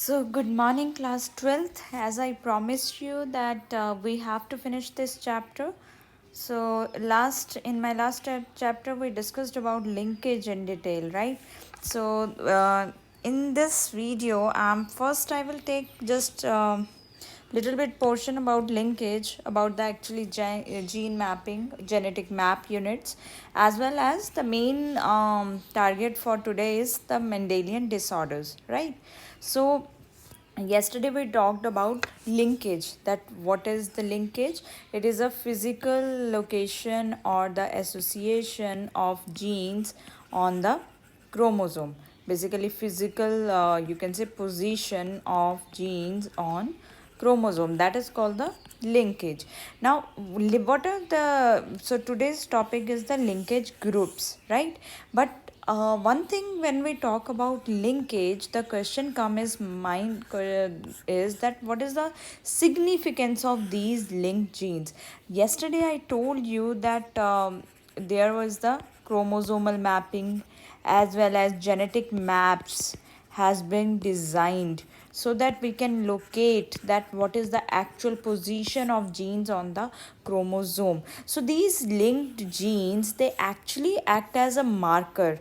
So, good morning, class 12th. As I promised you that we have to finish this chapter. So, in my last chapter, we discussed about linkage in detail, right? So, in this video, first I will take just little bit portion about linkage, about the actually gene mapping, genetic map units, as well as the main target for today is the Mendelian disorders, right? So yesterday we talked about linkage, that what is the linkage. It is a physical location or the association of genes on the chromosome. Basically physical, you can say, position of genes on chromosome, that is called the linkage. Now what are the, so today's topic is the linkage groups, right? But one thing, when we talk about linkage, the question comes mind is that what is the significance of these linked genes. Yesterday I told you that there was the chromosomal mapping as well as genetic maps has been designed so that we can locate that what is the actual position of genes on the chromosome. So these linked genes, they actually act as a marker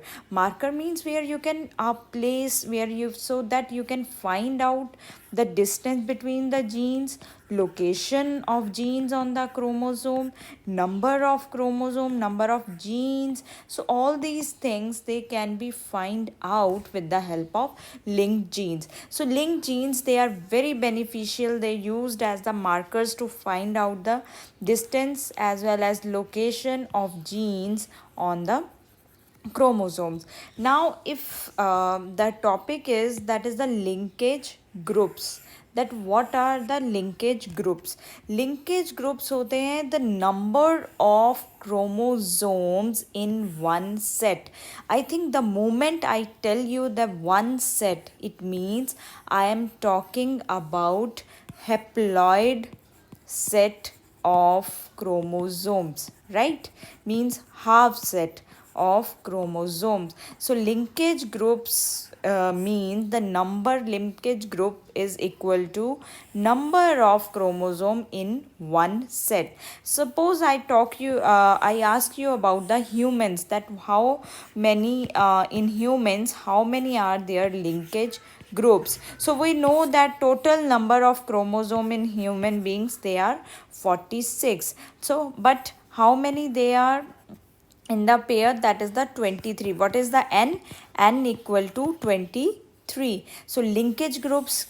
means where you can place where you, so that you can find out the distance between the genes, location of genes on the chromosome, number of chromosome, number of genes. So all these things, they can be find out with the help of linked genes. So linked genes, they are very beneficial. They used as the markers to find out the distance as well as location of genes on the chromosomes. Now if the topic is, that is the linkage groups, that what are the linkage groups. Linkage groups होते हैं the number of chromosomes in one set. I think the moment I tell you the one set, it means I am talking about haploid set of chromosomes, right? Means half set of chromosomes. So linkage groups mean the number, linkage group is equal to number of chromosome in one set. Suppose I ask you about the humans, that how many in humans, how many are there linkage groups. So we know that total number of chromosome in human beings, they are 46. So but how many they are in the pair, that is the 23. What is the n equal to 23. So linkage groups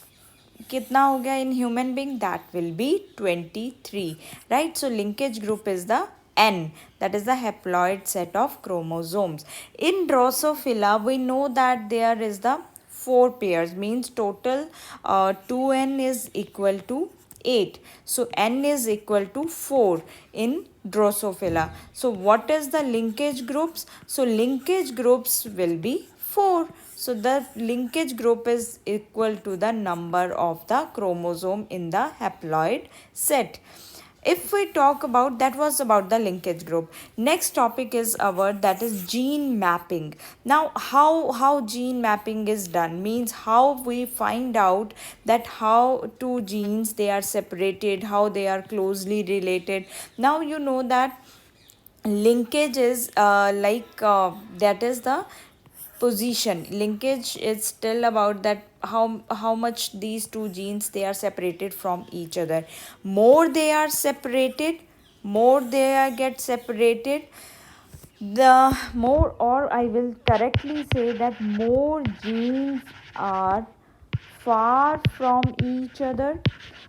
कितना हो गया in human being, that will be 23, right? So linkage group is the n, that is the haploid set of chromosomes. In Drosophila we know that there is the 4 pairs, means total 2n is equal to 8. So n is equal to 4 in Drosophila. So what is the linkage groups? So linkage groups will be 4. So the linkage group is equal to the number of the chromosome in the haploid set. If we talk about, that was about the linkage group. Next topic is our, that is gene mapping. Now how gene mapping is done, means how we find out that how two genes, they are separated, how they are closely related. Now you know that linkage is that is the position. Linkage is still about that how much these two genes, they are separated from each other. More they are separated, more they are get separated, the more, or I will correctly say that more genes are far from each other,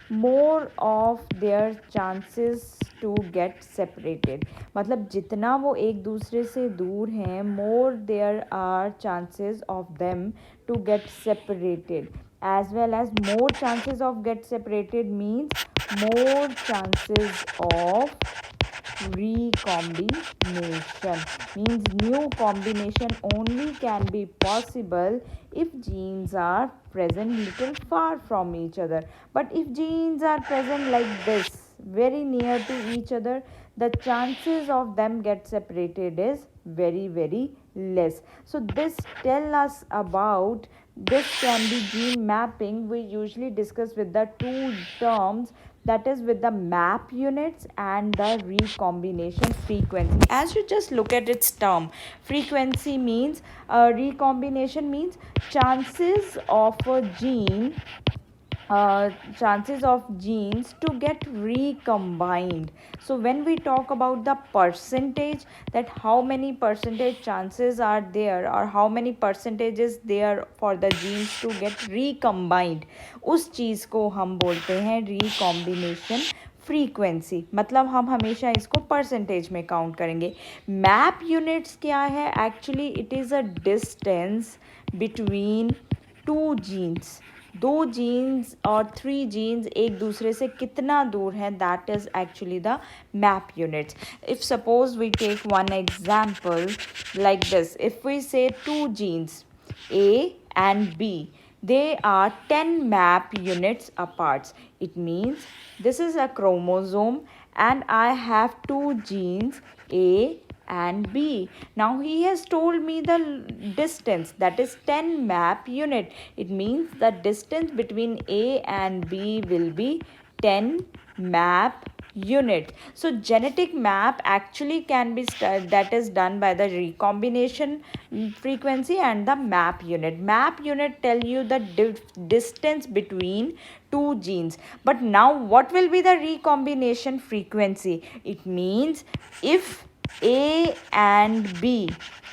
more of their chances to get separated. मतलब जितना वो एक दूसरे से दूर हैं, more there are chances of them to get separated, as well as more chances of get separated means more chances of recombination, means new combination only can be possible if genes are present little far from each other. But if genes are present like this, very near to each other, the chances of them get separated is very less. So this tell us about this can be gene mapping. We usually discuss with the two terms, that is with the map units and the recombination frequency. As you just look at its term, frequency means recombination means chances of a gene, chances of genes to get recombined. So when we talk about the percentage, that how many percentage chances are there or how many percentage is there for the genes to get recombined, उस चीज़ को हम बोलते हैं recombination frequency. मतलब हम हमेशा इसको percentage में काउंट करेंगे. मैप यूनिट्स क्या है? Actually it is a distance between two genes. दो जीन्स और थ्री जीन्स एक दूसरे से कितना दूर है, that is actually the map units. If suppose we take one example like this, if we say two genes A and B, they are 10 map units apart. It means this is a chromosome and I have two genes A and B. Now he has told me the distance, that is 10 map unit. It means the distance between A and B will be 10 map unit. So genetic map actually can be that is done by the recombination frequency and the map unit. Map unit tell you the distance between two genes. But now what will be the recombination frequency? It means if A and B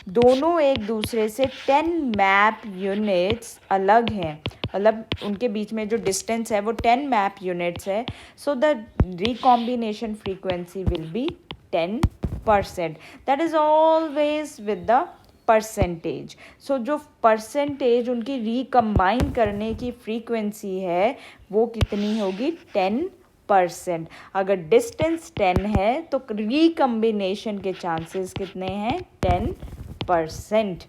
दोनों एक दूसरे से 10 map units अलग हैं, मतलब उनके बीच में जो डिस्टेंस है वो 10 मैप यूनिट्स है, so the recombination frequency will be 10%. That is always with the percentage. So जो परसेंटेज उनकी रिकम्बाइन करने की फ्रीक्वेंसी है वो कितनी होगी? 10%. अगर डिस्टेंस 10 है तो रिकम्बिनेशन के चांसेस कितने हैं? 10%.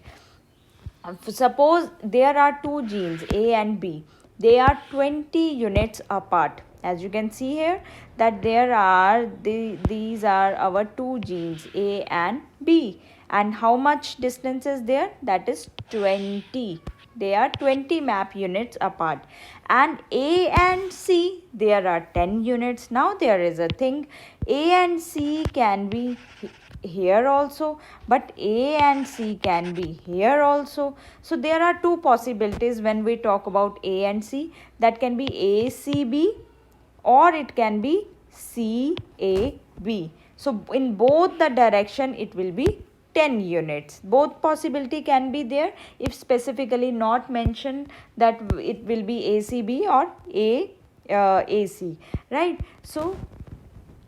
Suppose there are two genes A and B. They are 20 units apart. As you can see here that there are these are our two genes A and B. And how much distance is there? That is 20. They are 20 map units apart. And A and C, there are 10 units. Now there is a thing, A and C can be here also, but A and C can be here also. So there are two possibilities when we talk about A and C. That can be ACB or it can be CAB. So in both the direction it will be 10 units. Both possibility can be there if specifically not mentioned that it will be ACB or AC, right? So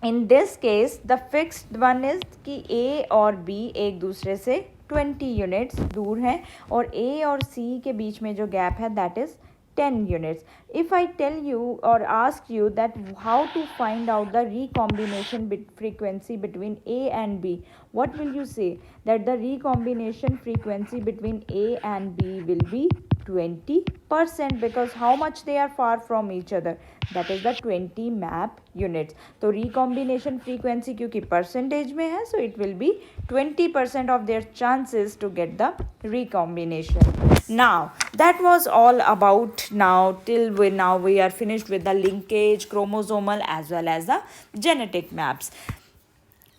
in this case the fixed one is कि A और B एक दूसरे से 20 units दूर हैं और A और C के बीच में जो gap है that is 10 units. If I tell you or ask you that how to find out the recombination frequency between A and B, what will you say? That the recombination frequency between A and B will be 20%, because how much they are far from each other? That is the 20 map units. तो recombination frequency क्योंकि percentage में है, so it will be 20% of their chances to get the recombination. Now that was all about now till we are finished with the linkage, chromosomal as well as the genetic maps.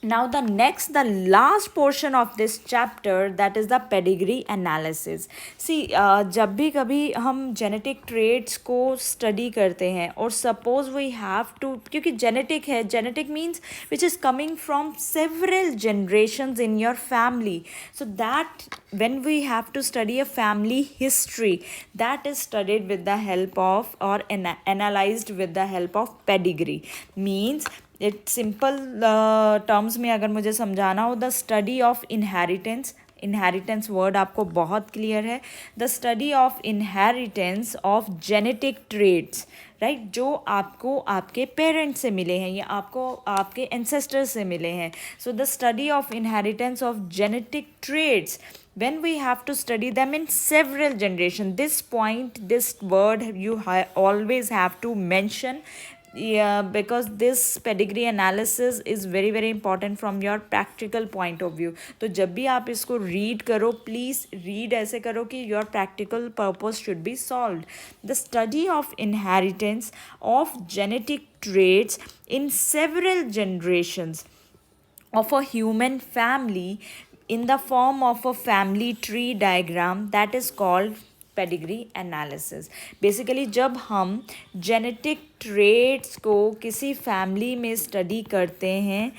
Now the last portion of this chapter, that is the pedigree analysis. See, जब भी कभी हम genetic traits को study करते हैं और suppose we have to, क्योंकि genetic है, genetic means which is coming from several generations in your family. So that when we have to study a family history, that is studied with the help of or analyzed with the help of pedigree. Means it simple terms में अगर मुझे समझाना हो, the study of inheritance. Inheritance word आपको बहुत clear है. The study of inheritance of genetic traits, right, जो आपको आपके पेरेंट्स से मिले हैं या आपको आपके एंसेस्टर्स से मिले हैं. So the study of inheritance of genetic traits, when we have to study them in several generations. This point, this word you always have to mention because this pedigree analysis is very very important from your practical point of view. तो जब भी आप इसको read करो, please read ऐसे करो कि your practical purpose should be solved. The study of inheritance of genetic traits in several generations of a human family in the form of a family tree diagram, that is called pedigree analysis. Basically जब हम genetic traits को किसी family में study करते हैं,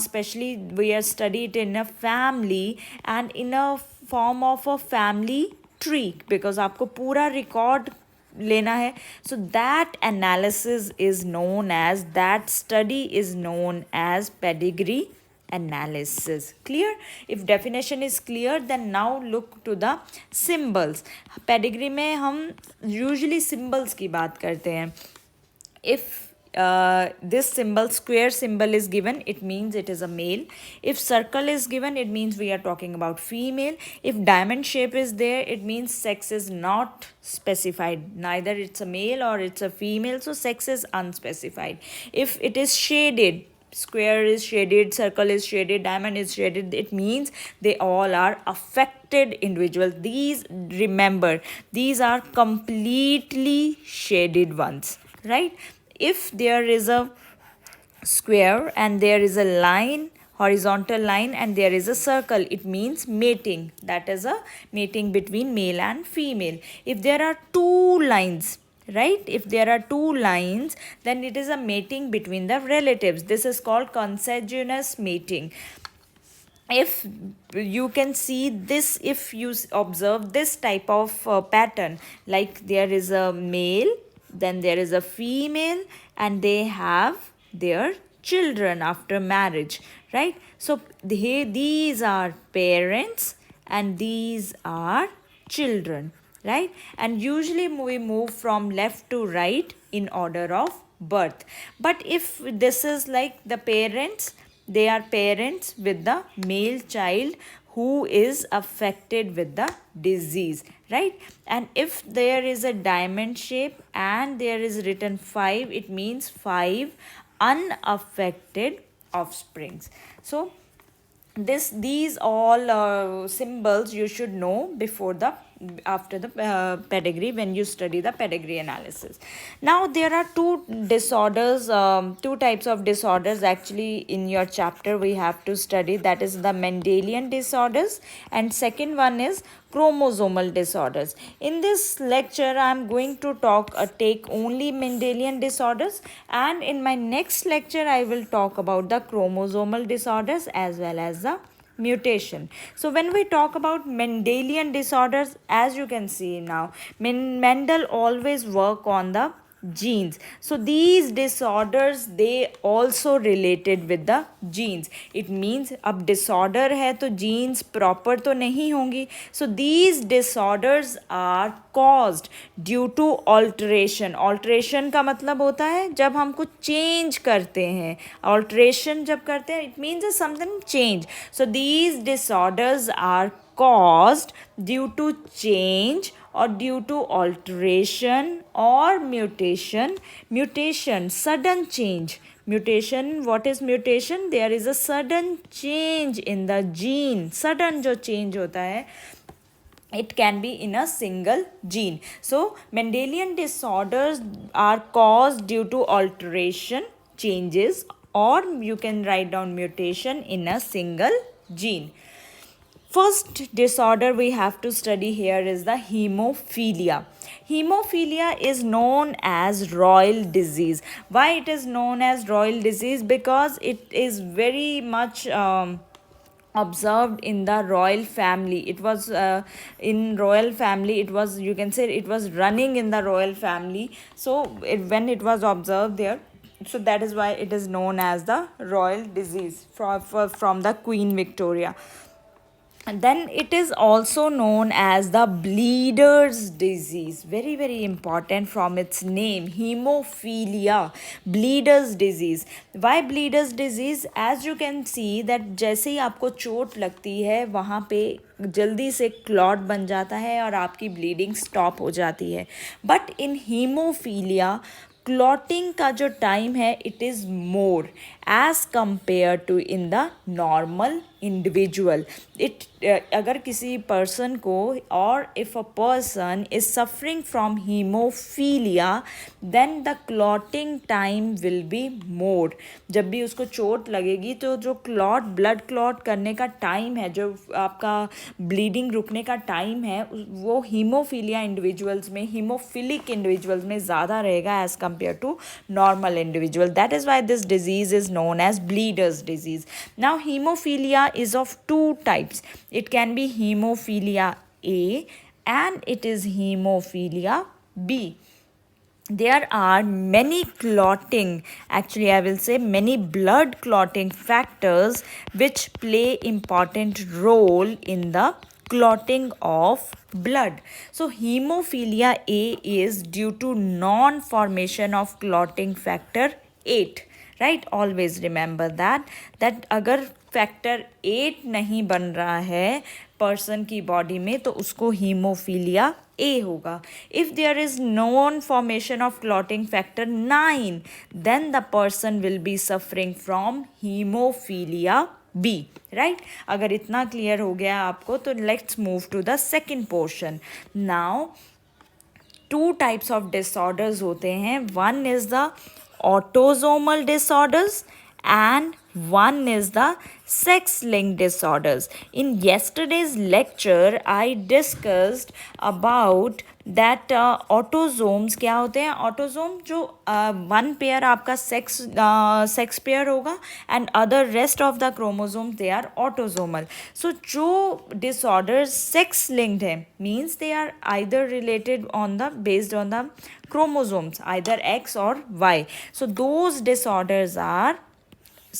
specially we are studied in a family and in a form of a family tree, because आपको पूरा record लेना है. So that analysis is known as, that study is known as pedigree analysis. Clear? If definition is clear, then now look to the symbols. Pedigree में हम usually symbols की बात करते हैं. If this symbol, square symbol is given, it means it is a male. If circle is given, it means we are talking about female. If diamond shape is there, it means sex is not specified. Neither it's a male or it's a female, so sex is unspecified. If it is shaded, square is shaded, circle is shaded, diamond is shaded, it means they all are affected individuals. These, remember, these are completely shaded ones, right? If there is a square and there is a line, horizontal line, and there is a circle, it means mating. That is a mating between male and female. If there are two lines, right, if there are two lines, then it is a mating between the relatives. This is called consanguineous mating. If you can see this, if you observe this type of pattern, like there is a male, then there is a female, and they have their children after marriage, right? So these are parents and these are children, right? And usually we move from left to right in order of birth. But if this is like the parents, they are parents with the male child who is affected with the disease, right? And if there is a diamond shape and there is written 5, it means 5 unaffected offsprings. So these all symbols you should know before the, after the pedigree, when you study the pedigree analysis. Now there are two disorders, two types of disorders actually in your chapter we have to study, that is the Mendelian disorders, and second one is chromosomal disorders. In this lecture I am going to take only Mendelian disorders, and in my next lecture I will talk about the chromosomal disorders as well as the mutation. So when we talk about Mendelian disorders, as you can see now, Mendel always work on the genes. So these disorders, they also related with the genes. It means अब disorder है तो genes proper तो नहीं होंगी. So these disorders are caused due to alteration. Alteration का मतलब होता है जब हम कुछ change करते हैं. Alteration जब करते हैं, it means something change. So these disorders are caused due to change or due to alteration or mutation. Mutation, sudden change. Mutation, what is mutation? There is a sudden change in the gene. Sudden जो change होता है, it can be in a single gene. So Mendelian disorders are caused due to alteration, changes, or you can write down mutation in a single gene. First disorder we have to study here is the hemophilia. Hemophilia is known as royal disease. Why it is known as royal disease? Because it is very much observed in the royal family. It was in royal family, it was, you can say, it was running in the royal family. So when it was observed there, so that is why it is known as the royal disease from the Queen Victoria. And then it is also known as the bleeder's disease. Very very important from its name, hemophilia, bleeder's disease. Why bleeder's disease? As you can see that जैसे ही आपको चोट लगती है वहाँ पे जल्दी से clot बन जाता है और आपकी ब्लीडिंग स्टॉप हो जाती है. बट इन हीमोफीलिया क्लॉटिंग का जो टाइम है it is more as compare to in the normal individual. It अगर किसी पर्सन को और if a person is suffering from hemophilia then the clotting time will be more. जब भी उसको चोट लगेगी तो जो ब्लड क्लॉट करने का टाइम है, जो आपका ब्लीडिंग रुकने का टाइम है, वो हीमोफीलिया इंडिविजुअल्स में, हीमोफिलिक इंडिविजुअल्स में ज़्यादा रहेगा as compare to normal individual. That is why this disease is known as bleeders disease. Now hemophilia is of two types. It can be hemophilia A and it is hemophilia B. There are many clotting, actually I will say many blood clotting factors which play important role in the clotting of blood. So hemophilia A is due to non formation of clotting factor 8. Right, always remember that अगर factor 8 नहीं बन रहा है person की body में तो उसको hemophilia A होगा. If there is non formation of clotting factor 9 then the person will be suffering from hemophilia B. Right, अगर इतना क्लियर हो गया आपको तो let's move to the second portion. Now two types of disorders होते हैं. One is the autosomal disorders and one is the sex-linked disorders. In yesterday's lecture I discussed about that autosomes क्या होते हैं. Autosome जो one pair आपका sex pair होगा and other rest of the chromosome they are autosomal. So जो disorder sex linked है means they are either related on the based on the chromosomes either X or Y. So those disorders are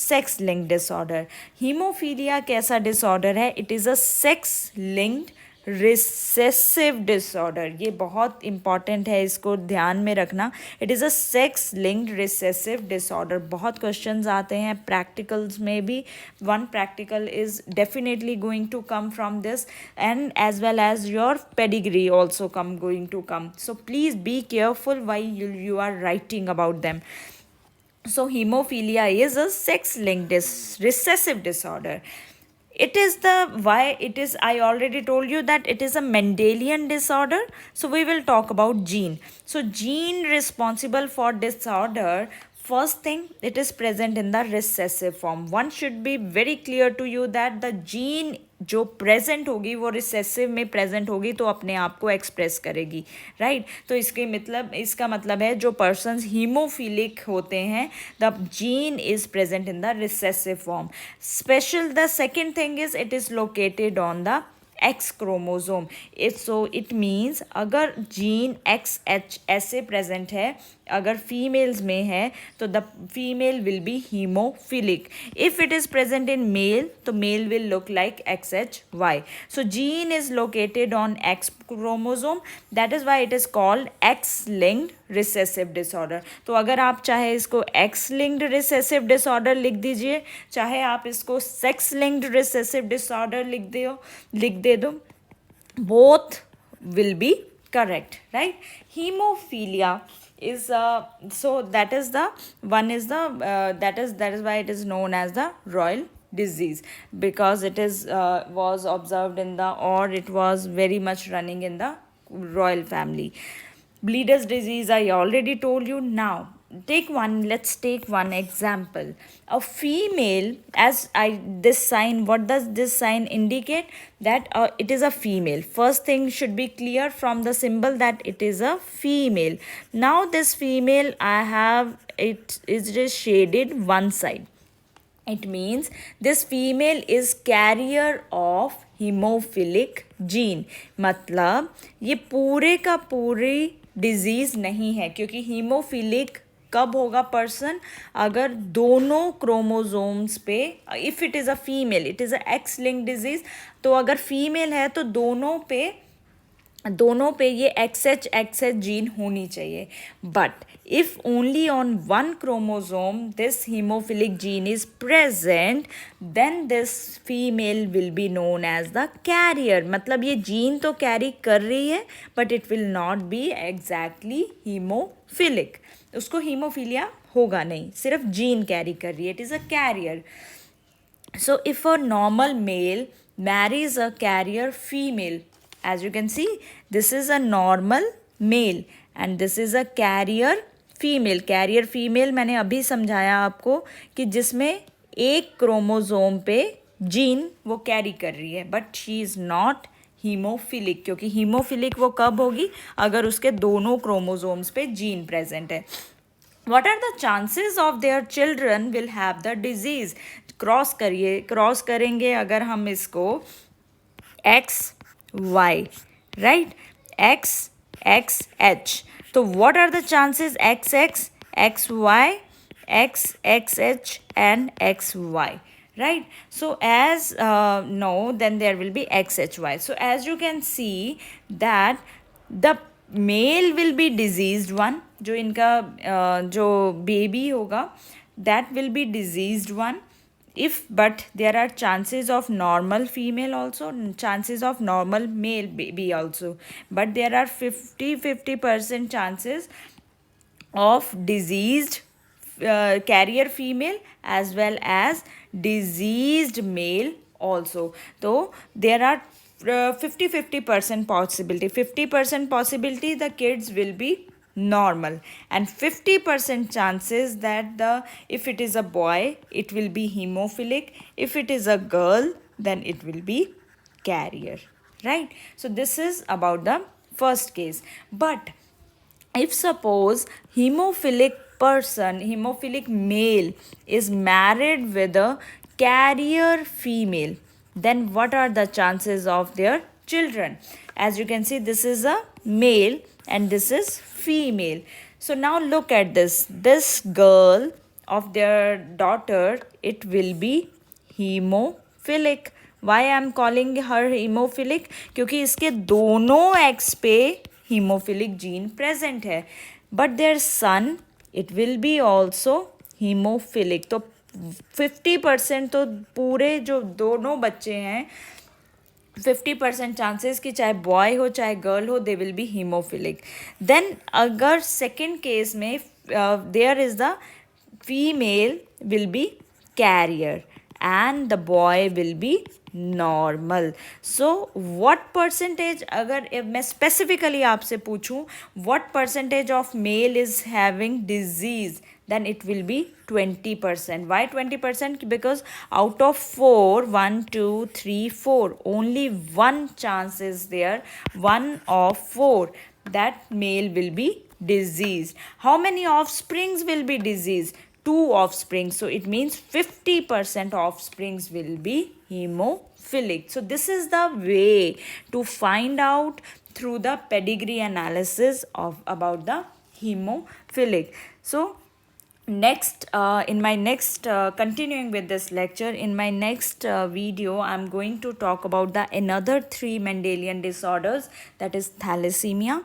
sex linked disorder. Hemophilia कैसा disorder है? It is a sex linked recessive disorder. ये बहुत important है, इसको ध्यान में रखना. It is a sex linked recessive disorder. बहुत questions आते हैं practicals में भी. One practical is definitely going to come from this and as well as your pedigree also going to come. So please be careful while you are writing about them. So hemophilia is a sex linked recessive disorder. It is I already told you that it is a Mendelian disorder. So we will talk about gene. So gene responsible for disorder, first thing, it is present in the recessive form. One should be very clear to you that the gene जो present होगी वो recessive में present होगी तो अपने आप को express करेगी. राइट, तो इसका मतलब है जो पर्सन्स हीमोफिलिक होते हैं the gene is present in the recessive form. Special the second thing is it is located on the X chromosome. It means अगर जीन XH ऐसे प्रेजेंट है, अगर फीमेल्स में है तो the female will be haemophilic. If it is present in male तो male will look like XHY. So gene is located on X chromosome, that is why it is called X linked recessive disorder. तो अगर आप चाहे इसको X linked recessive disorder लिख दीजिए, चाहे आप इसको सेक्स लिंक्ड रिसेसिव डिसऑर्डर लिख दे दो, both will be correct. Right, hemophilia is so that is why it is known as the royal disease, because it is was observed in the, or it was very much running in the royal family. Bleeders disease I already told you. Now let's take one example. A female, this sign, what does this sign indicate? That it is a female. First thing should be clear from the symbol that it is a female. Now this female, it is just shaded one side. It means this female is carrier of hemophilic gene. मतलब ये पूरे का पूरी disease नहीं है, क्योंकि haemophilic कब होगा पर्सन, अगर दोनों क्रोमोजोम्स पे, if it is a female, it is a X link disease, तो अगर फीमेल है तो दोनों पे दोनों पे ये XX जीन होनी चाहिए. But if only on one chromosome this hemophilic gene is present, then this female will be known as the carrier. मतलब ये जीन तो कैरी कर रही है but it will not be exactly hemophilic. उसको हीमोफीलिया होगा नहीं, सिर्फ जीन कैरी कर रही है. It is a carrier. So if a normal male marries a carrier female, as you can see, this is a normal male and this is a carrier female. Carrier female मैंने अभी समझाया आपको कि जिसमें एक क्रोमोसोम पे gene वो carry कर रही है, but she is not hemophilic, क्योंकि हीमोफिलिक वो कब होगी, अगर उसके दोनों क्रोमोसोम्स पे जीन प्रेजेंट है. What are the chances of their children will have the disease? Cross करिए, क्रॉस करेंगे अगर हम इसको X Y, right, X X H, तो what are the chances X X, X Y, X X H and X Y, right? So as no, then there will be XHY. So as you can see that the male will be diseased one, जो इनका जो baby होगा that will be diseased one. If but there are chances of normal female also, chances of normal male baby also, but there are 50% chances of diseased carrier female as well as diseased male also. So there are 50% possibility, 50% possibility the kids will be normal, and 50% chances that the if it is a boy it will be hemophilic, if it is a girl then it will be carrier, right? So this is about the first case. But if suppose hemophilic person, hemophilic male is married with a carrier female, then what are the chances of their children? As you can see, this is a male and this is female. So now look at this girl of their daughter, it will be hemophilic. Why I am calling her hemophilic? क्योंकि इसके दोनों x पे hemophilic gene present है, but their son it will be also hemophilic. तो 50% तो पूरे जो दोनों बच्चे हैं 50% चांसेस कि चाहे बॉय हो चाहे गर्ल हो they will be hemophilic. Then अगर सेकेंड केस में there is the female will be carrier and the boy will be normal. So what percentage, अगर मैं specifically आपसे पूछूं what percentage of male is having disease, then it will be 20%. Why 20%? Because out of 4, 1 2 3 4, only one chance is there, 1 of 4, that male will be diseased. How many offsprings will be diseased? 2 offspring. So it means 50% offsprings will be hemophilic. So this is the way to find out through the pedigree analysis of about the hemophilic. So next in my next continuing with this lecture, in my next video I'm going to talk about the another 3 Mendelian disorders, that is thalassemia,